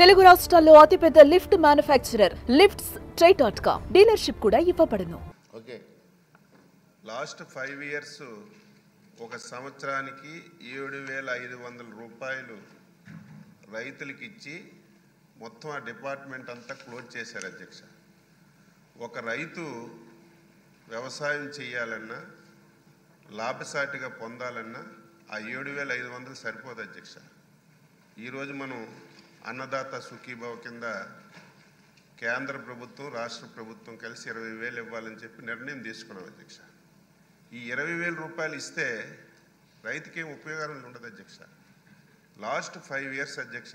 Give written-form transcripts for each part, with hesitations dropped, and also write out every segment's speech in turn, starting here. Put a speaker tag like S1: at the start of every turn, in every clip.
S1: తెలుగు రాష్ట్రాల్లో అతిపెద్ద lift manufacturer లిఫ్ట్స్.com dealership కూడా ఇవ్వబడును.
S2: ఓకే, లాస్ట్ 5 years ఒక సంవత్సరానికి 7,500 రూపాయలు రైతులకు ఇచ్చి మొత్తం ఆ డిపార్ట్మెంట్ అంతా క్లోజ్ చేశారు అధ్యక్ష. ఒక రైతు వ్యవసాయం చేయాలన్నా లాభసాటిగా పొందాలన్నా ఆ 7,500 సరిపోదు అధ్యక్ష. ఈరోజు మనం అన్నదాత సుఖీభవ కింద కేంద్ర ప్రభుత్వం రాష్ట్ర ప్రభుత్వం కలిసి 20,000 ఇవ్వాలని చెప్పి నిర్ణయం తీసుకున్నాం అధ్యక్ష. ఈ 20,000 రూపాయలు ఇస్తే రైతుకి ఏం ఉపయోగం ఉండదు అధ్యక్ష. లాస్ట్ 5 years అధ్యక్ష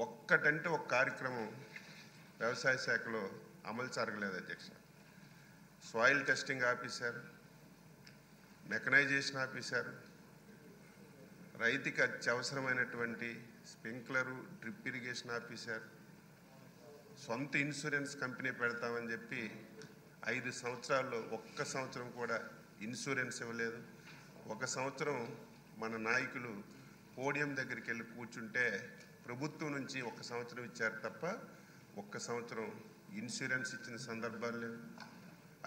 S2: ఒక్కటంటే ఒక కార్యక్రమం వ్యవసాయ శాఖలో అమలు జరగలేదు అధ్యక్ష. సాయిల్ టెస్టింగ్ ఆపేశారు, మెకనైజేషన్ ఆపేశారు, రైతుకి అత్యవసరమైనటువంటి స్ప్రింక్లరు డ్రిప్ ఇరిగేషన్ ఆపేశారు, సొంత ఇన్సూరెన్స్ కంపెనీ పెడతామని చెప్పి 5 సంవత్సరాల్లో ఒక్క సంవత్సరం కూడా ఇన్సూరెన్స్ ఇవ్వలేదు. ఒక సంవత్సరం మన నాయకులు పోడియం దగ్గరికి వెళ్ళి కూర్చుంటే ప్రభుత్వం నుంచి ఒక సంవత్సరం ఇచ్చారు తప్ప ఒక్క సంవత్సరం ఇన్సూరెన్స్ ఇచ్చిన సందర్భాలు లేవు.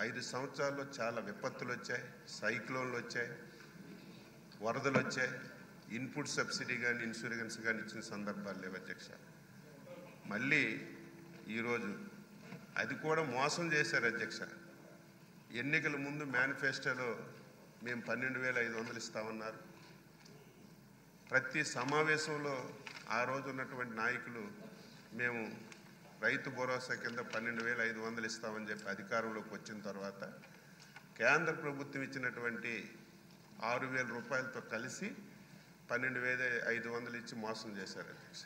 S2: 5 సంవత్సరాల్లో చాలా విపత్తులు వచ్చాయి, సైక్లోన్లు వచ్చాయి, వరదలు వచ్చాయి, ఇన్పుట్ సబ్సిడీ కానీ ఇన్సూరెన్స్ కానీ ఇచ్చిన సందర్భాలు లేవు అధ్యక్ష. మళ్ళీ ఈరోజు అది కూడా మోసం చేశారు అధ్యక్ష. ఎన్నికల ముందు మేనిఫెస్టోలో మేము 12,500 ఇస్తామన్నారు. ప్రతి సమావేశంలో ఆ రోజు ఉన్నటువంటి నాయకులు మేము రైతు భరోసా కింద 12,500 ఇస్తామని చెప్పి అధికారంలోకి వచ్చిన తర్వాత కేంద్ర ప్రభుత్వం ఇచ్చినటువంటి 6,000 రూపాయలతో కలిసి 12,500 ఇచ్చి మోసం చేశారు అధ్యక్ష.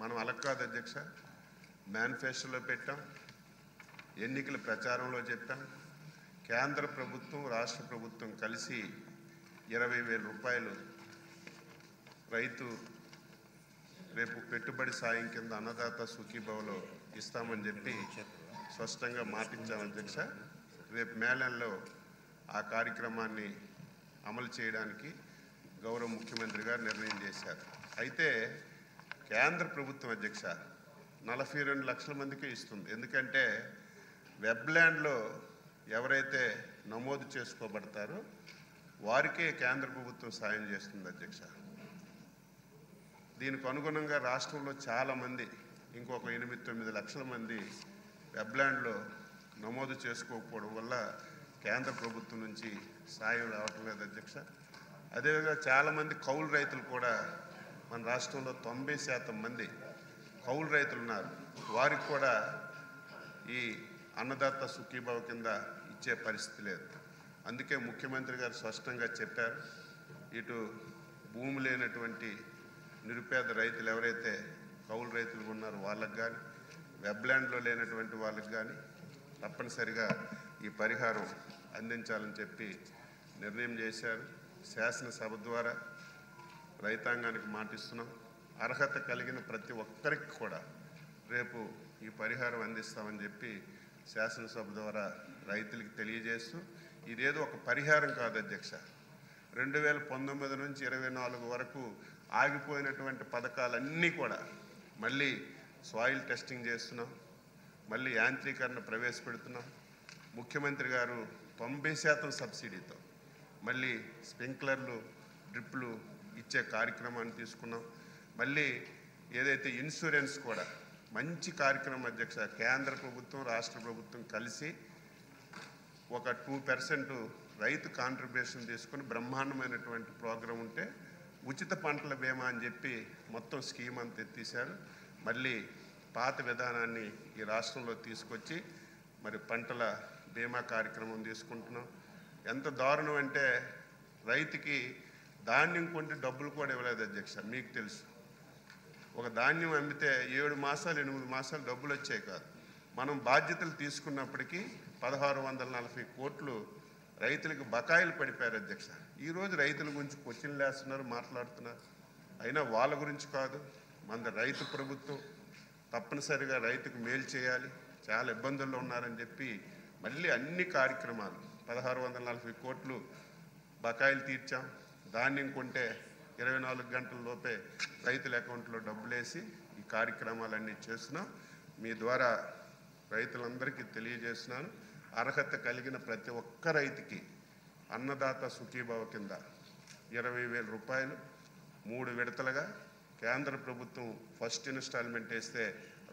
S2: మనం అలా కాదు అధ్యక్ష, మేనిఫెస్టోలో పెట్టాం, ఎన్నికల ప్రచారంలో చెప్పాం, కేంద్ర ప్రభుత్వం రాష్ట్ర ప్రభుత్వం కలిసి 20,000 రూపాయలు రైతు రేపు పెట్టుబడి సాయం కింద అన్నదాత సుఖీభవలో ఇస్తామని చెప్పి స్పష్టంగా మాటించాం అధ్యక్ష. రేపు మేళంలో ఆ కార్యక్రమాన్ని అమలు చేయడానికి గౌరవ ముఖ్యమంత్రి గారు నిర్ణయం చేశారు. అయితే కేంద్ర ప్రభుత్వం అధ్యక్ష 42 లక్షల మందికే ఇస్తుంది. ఎందుకంటే వెబ్ల్యాండ్లో ఎవరైతే నమోదు చేసుకోబడతారో వారికే కేంద్ర ప్రభుత్వం సాయం చేస్తుంది అధ్యక్ష. దీనికి అనుగుణంగా రాష్ట్రంలో చాలామంది ఇంకొక 8-9 లక్షల మంది వెబ్ల్యాండ్లో నమోదు చేసుకోకపోవడం వల్ల కేంద్ర ప్రభుత్వం నుంచి సాయం రావటం లేదు అధ్యక్ష. అదేవిధంగా చాలామంది కౌలు రైతులు కూడా మన రాష్ట్రంలో 90% మంది కౌలు రైతులు ఉన్నారు. వారికి కూడా ఈ అన్నదాత సుఖీభావ కింద ఇచ్చే పరిస్థితి లేదు. అందుకే ముఖ్యమంత్రి గారు స్పష్టంగా చెప్పారు, ఇటు భూమి లేనటువంటి నిరుపేద రైతులు ఎవరైతే కౌలు రైతులు ఉన్నారో వాళ్ళకు కానీ వెబ్ల్యాండ్లో లేనటువంటి వాళ్ళకి కానీ తప్పనిసరిగా ఈ పరిహారం అందించాలని చెప్పి నిర్ణయం చేశారు. శాసనసభ ద్వారా రైతాంగానికి మాటిస్తున్నాం, అర్హత కలిగిన ప్రతి ఒక్కరికి కూడా రేపు ఈ పరిహారం అందిస్తామని చెప్పి శాసనసభ ద్వారా రైతులకు తెలియజేస్తూ, ఇదేదో ఒక పరిహారం కాదు అధ్యక్ష. 2019 నుంచి 24 వరకు ఆగిపోయినటువంటి పథకాలన్నీ కూడా మళ్ళీ సాయిల్ టెస్టింగ్ చేస్తున్నాం, మళ్ళీ యాంత్రీకరణ ప్రవేశపెడుతున్నాం. ముఖ్యమంత్రి గారు 90% సబ్సిడీతో మళ్ళీ స్ప్రింక్లర్లు డ్రిప్లు ఇచ్చే కార్యక్రమాన్ని తీసుకున్నాం. మళ్ళీ ఏదైతే ఇన్సూరెన్స్ కూడా మంచి కార్యక్రమం అధ్యక్ష. కేంద్ర ప్రభుత్వం రాష్ట్ర ప్రభుత్వం కలిసి ఒక 2% రైతు కాంట్రిబ్యూషన్ తీసుకుని బ్రహ్మాండమైనటువంటి ప్రోగ్రాం ఉంటే ఉచిత పంటల బీమా అని చెప్పి మొత్తం స్కీమ్ అంతా ఎత్తేసారు. మళ్ళీ పాత విధానాన్ని ఈ రాష్ట్రంలో తీసుకొచ్చి మరి పంటల బీమా కార్యక్రమం తీసుకుంటున్నాం. ఎంత దారుణం అంటే రైతుకి ధాన్యం కొంటే డబ్బులు కూడా ఇవ్వలేదు అధ్యక్ష. మీకు తెలుసు, ఒక ధాన్యం అమ్మితే 7 మాసాలు 8 మాసాలు డబ్బులు వచ్చాయి కాదు. మనం బాధ్యతలు తీసుకున్నప్పటికీ 1,640 కోట్లు రైతులకు బకాయిలు పడిపోయారు అధ్యక్ష. ఈరోజు రైతుల గురించి క్వశ్చన్లు వేస్తున్నారు, మాట్లాడుతున్నారు. అయినా వాళ్ళ గురించి కాదు, మన రైతు ప్రభుత్వం తప్పనిసరిగా రైతుకు మేలు చేయాలి, చాలా ఇబ్బందుల్లో ఉన్నారని చెప్పి మళ్ళీ అన్ని కార్యక్రమాలు 1,640 కోట్లు బకాయిలు తీర్చాం. ధాన్యం కొంటే 24 గంటల లోపే రైతుల అకౌంట్లో డబ్బులేసి ఈ కార్యక్రమాలన్నీ చేస్తున్నాం. మీ ద్వారా రైతులందరికీ తెలియజేస్తున్నాను. అర్హత కలిగిన ప్రతి ఒక్క రైతుకి అన్నదాత సుఖీభావ కింద 20,000 రూపాయలు 3 విడతలుగా కేంద్ర ప్రభుత్వం ఫస్ట్ ఇన్స్టాల్మెంట్ వేస్తే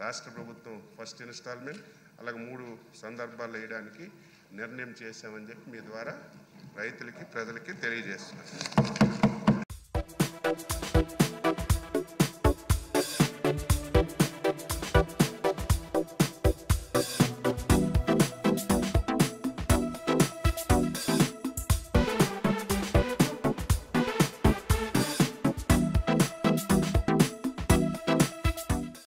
S2: రాష్ట్ర ప్రభుత్వం ఫస్ట్ ఇన్స్టాల్మెంట్ అలాగే 3 సందర్భాల్లో వేయడానికి నిర్ణయం చేశామని చెప్పి మీ ద్వారా రైతులకి ప్రజలకి తెలియజేస్తున్నాను.